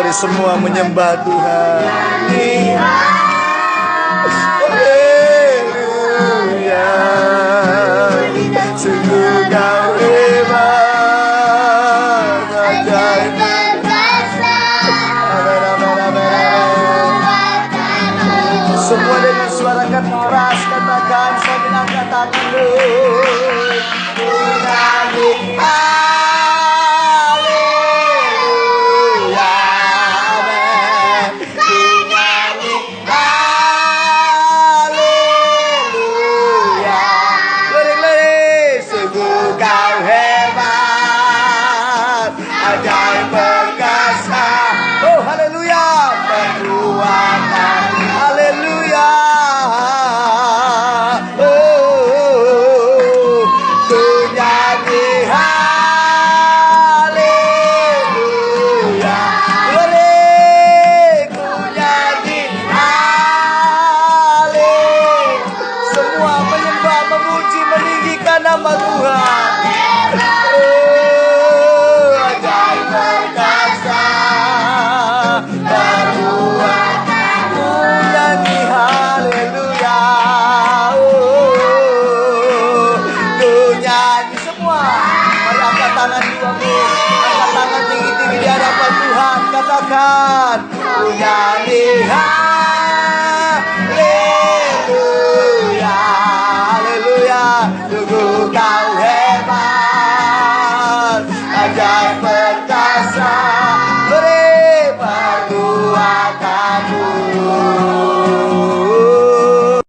Mari semua menyembah Tuhan. Sungguh kau hebat, ajaib perkasa. Semua dengan suara keras katakan sambil angkat tangan lu. Nama Tuhan, ajaib perkasa, perbuatanmu nyanyi haleluya. Ku nyanyi semua, mari angkat tangan duamu, angkat tangan tinggi-tinggi di hadapan Tuhan, katakan ku nyanyi haleluya, haleluya. Ku